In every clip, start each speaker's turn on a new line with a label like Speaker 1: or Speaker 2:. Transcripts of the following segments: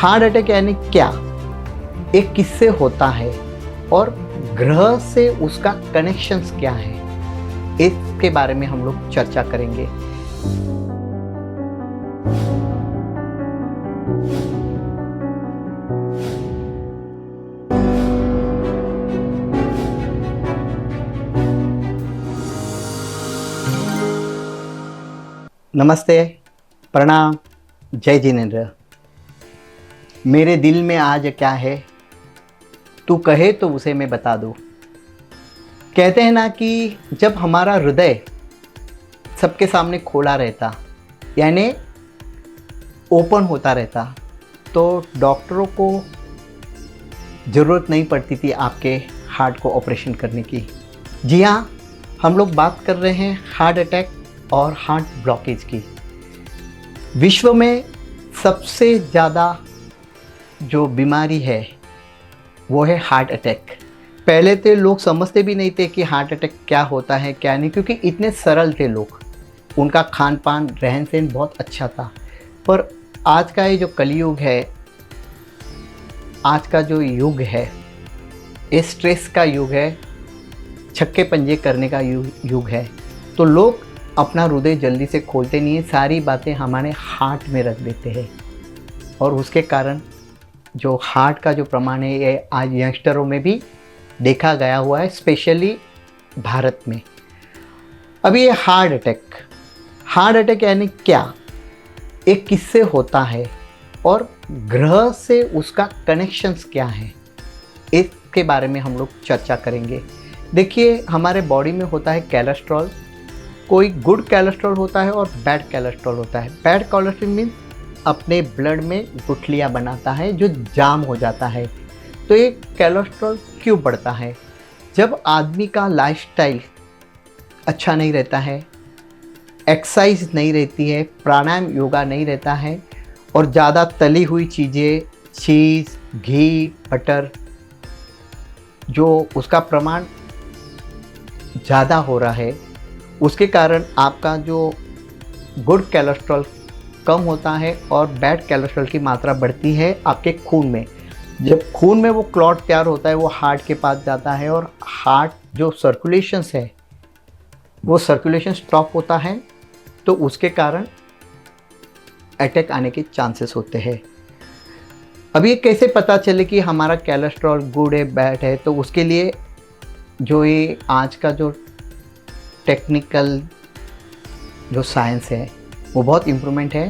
Speaker 1: Heart attack यानी क्या, एक किससे होता है और ग्रह से उसका कनेक्शंस क्या है, इसके बारे में हम लोग चर्चा करेंगे। नमस्ते, प्रणाम, जय जिनेंद्र। मेरे दिल में आज क्या है, तू कहे तो उसे मैं बता दूँ। कहते हैं ना कि जब हमारा हृदय सबके सामने खोला रहता, यानी ओपन होता रहता, तो डॉक्टरों को ज़रूरत नहीं पड़ती थी आपके हार्ट को ऑपरेशन करने की। जी हाँ, हम लोग बात कर रहे हैं हार्ट अटैक और हार्ट ब्लॉकेज की। विश्व में सबसे ज़्यादा जो बीमारी है वो है हार्ट अटैक। पहले तो लोग समझते भी नहीं थे कि हार्ट अटैक क्या होता है क्या नहीं, क्योंकि इतने सरल थे लोग, उनका खान पान रहन सहन बहुत अच्छा था। पर आज का ये जो कलयुग है, आज का जो युग है, ये स्ट्रेस का युग है, छक्के पंजे करने का युग है। तो लोग अपना हृदय जल्दी से खोलते नहीं है, सारी बातें हमारे हार्ट में रख देते हैं, और उसके कारण जो हार्ट का जो प्रमाण है ये आज यंगस्टरों में भी देखा गया हुआ है, स्पेशली भारत में। अभी ये हार्ट अटैक यानी क्या, एक किससे होता है और ग्रह से उसका कनेक्शंस क्या है, इसके बारे में हम लोग चर्चा करेंगे। देखिए, हमारे बॉडी में होता है कोलेस्ट्रॉल। कोई गुड कोलेस्ट्रॉल होता है और बैड कोलेस्ट्रॉल होता है। बैड कोलेस्ट्रॉल मीन्स अपने ब्लड में गुठलियाँ बनाता है जो जाम हो जाता है। तो ये कोलेस्ट्रॉल क्यों बढ़ता है? जब आदमी का लाइफस्टाइल अच्छा नहीं रहता है, एक्सरसाइज नहीं रहती है, प्राणायाम योगा नहीं रहता है, और ज़्यादा तली हुई चीज़ें, चीज़, घी, बटर, जो उसका प्रमाण ज़्यादा हो रहा है, उसके कारण आपका जो गुड कोलेस्ट्रॉल कम होता है और बैड कोलेस्ट्रॉल की मात्रा बढ़ती है आपके खून में। जब खून में वो क्लॉट तैयार होता है, वो हार्ट के पास जाता है, और हार्ट जो सर्कुलेशंस है वो सर्कुलेशन स्टॉप होता है, तो उसके कारण अटैक आने के चांसेस होते हैं। अब ये कैसे पता चले कि हमारा कोलेस्ट्रॉल गुड है बैड है? तो उसके लिए जो ये आज का जो टेक्निकल जो साइंस है वो बहुत इम्प्रूवमेंट है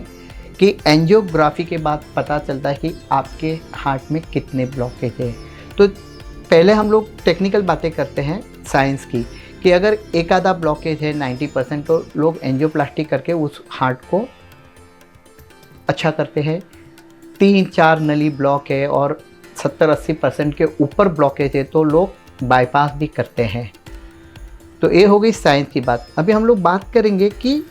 Speaker 1: कि एंजियोग्राफी के बाद पता चलता है कि आपके हार्ट में कितने ब्लॉकेज है। तो पहले हम लोग टेक्निकल बातें करते हैं साइंस की, कि अगर एक आधा ब्लॉकेज है 90%, तो लोग एंजियोप्लास्टी करके उस हार्ट को अच्छा करते हैं। 3-4 नली ब्लॉक है और 70-80% के ऊपर ब्लॉकेज है तो लोग बाईपास भी करते हैं। तो ये हो गई साइंस की बात। अभी हम लोग बात करेंगे कि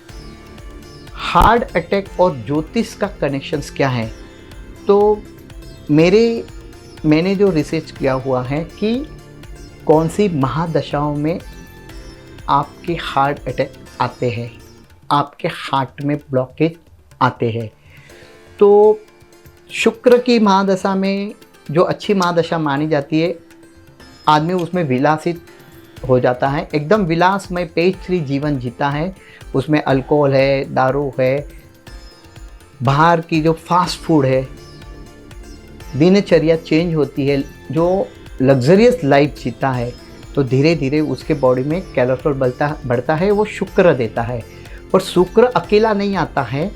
Speaker 1: हार्ट अटैक और ज्योतिष का कनेक्शंस क्या है। तो मैंने जो रिसर्च किया हुआ है कि कौन सी महादशाओं में आपके हार्ट अटैक आते हैं, आपके हार्ट में ब्लॉकेज आते हैं। तो शुक्र की महादशा में, जो अच्छी महादशा मानी जाती है, आदमी उसमें विलासित हो जाता है, एकदम विलासमय पेचरी जीवन जीता है। उसमें अल्कोहल है, दारू है, बाहर की जो फास्ट फूड है, दिनचर्या चेंज होती है, जो लग्जरियस लाइफ जीता है, तो धीरे धीरे उसके बॉडी में कोलेस्ट्रॉल बढ़ता है। वो शुक्र देता है, और शुक्र अकेला नहीं आता है,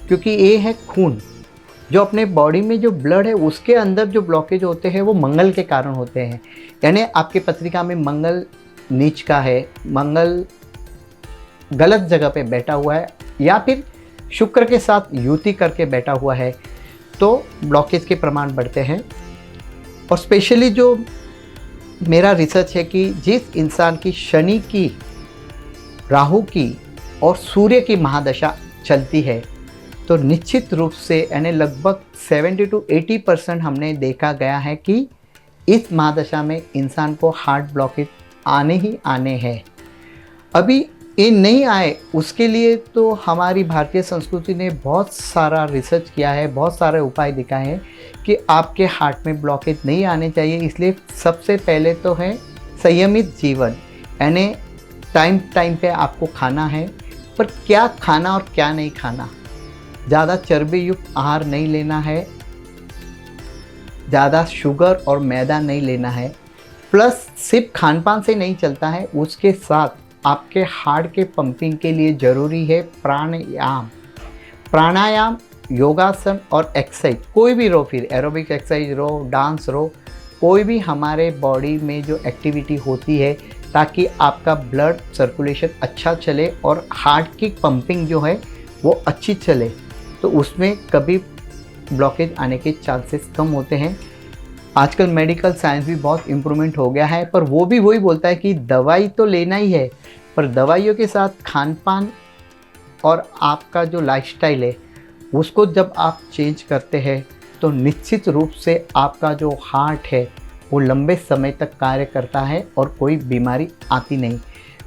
Speaker 1: क्योंकि ये है खून। जो अपने बॉडी में जो ब्लड है उसके अंदर जो ब्लॉकेज होते हैं वो मंगल के कारण होते हैं। यानी आपकी पत्रिका में मंगल नीच का है, मंगल गलत जगह पे बैठा हुआ है, या फिर शुक्र के साथ युति करके बैठा हुआ है, तो ब्लॉकेज के प्रमाण बढ़ते हैं। और स्पेशली जो मेरा रिसर्च है कि जिस इंसान की शनि की, राहु की और सूर्य की महादशा चलती है, तो निश्चित रूप से यानी लगभग 70-80% हमने देखा गया है कि इस महादशा में इंसान को हार्ट ब्लॉकेज आने ही आने हैं। अभी ये नहीं आए उसके लिए तो हमारी भारतीय संस्कृति ने बहुत सारा रिसर्च किया है, बहुत सारे उपाय दिखाए हैं कि आपके हार्ट में ब्लॉकेज नहीं आने चाहिए। इसलिए सबसे पहले तो है संयमित जीवन, यानी टाइम टाइम पे आपको खाना है, पर क्या खाना और क्या नहीं खाना। ज़्यादा चर्बी युक्त आहार नहीं लेना है, ज़्यादा शुगर और मैदा नहीं लेना है। प्लस सिर्फ खान पान से नहीं चलता है, उसके साथ आपके हार्ट के पंपिंग के लिए ज़रूरी है प्राणायाम। प्राणायाम, योगासन और एक्सरसाइज, कोई भी रो, फिर एरोबिक एक्सरसाइज रो, डांस रो, कोई भी हमारे बॉडी में जो एक्टिविटी होती है ताकि आपका ब्लड सर्कुलेशन अच्छा चले और हार्ट की पंपिंग जो है वो अच्छी चले, तो उसमें कभी ब्लॉकेज आने के चांसेस कम होते हैं। आजकल मेडिकल साइंस भी बहुत इम्प्रूवमेंट हो गया है, पर वो भी वही बोलता है कि दवाई तो लेना ही है, पर दवाइयों के साथ खान पान और आपका जो लाइफस्टाइल है उसको जब आप चेंज करते हैं तो निश्चित रूप से आपका जो हार्ट है वो लंबे समय तक कार्य करता है और कोई बीमारी आती नहीं।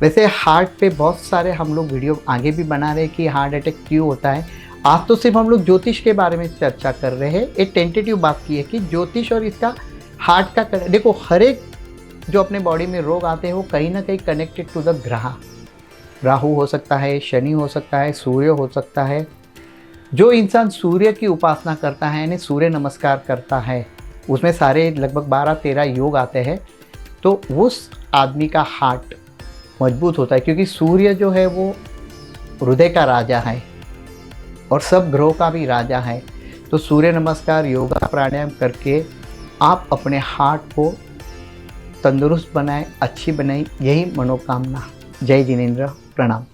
Speaker 1: वैसे हार्ट पे बहुत सारे हम लोग वीडियो आगे भी बना रहे हैं कि हार्ट अटैक क्यों होता है। आज तो सिर्फ हम लोग ज्योतिष के बारे में चर्चा कर रहे हैं, एक टेंटेटिव बात की है कि ज्योतिष और इसका हार्ट का देखो, हर एक जो अपने बॉडी में रोग आते हैं वो कहीं ना कहीं कनेक्टेड टू द ग्रह। राहु हो सकता है, शनि हो सकता है, सूर्य हो सकता है। जो इंसान सूर्य की उपासना करता है यानी सूर्य नमस्कार करता है, उसमें सारे लगभग 12-13 योग आते हैं, तो उस आदमी का हार्ट मजबूत होता है, क्योंकि सूर्य जो है वो हृदय का राजा है और सब ग्रहों का भी राजा है। तो सूर्य नमस्कार, योगा, प्राणायाम करके आप अपने हार्ट को तंदुरुस्त बनाएं, अच्छी बनाएं, यही मनोकामना। जय जिनेंद्र, प्रणाम।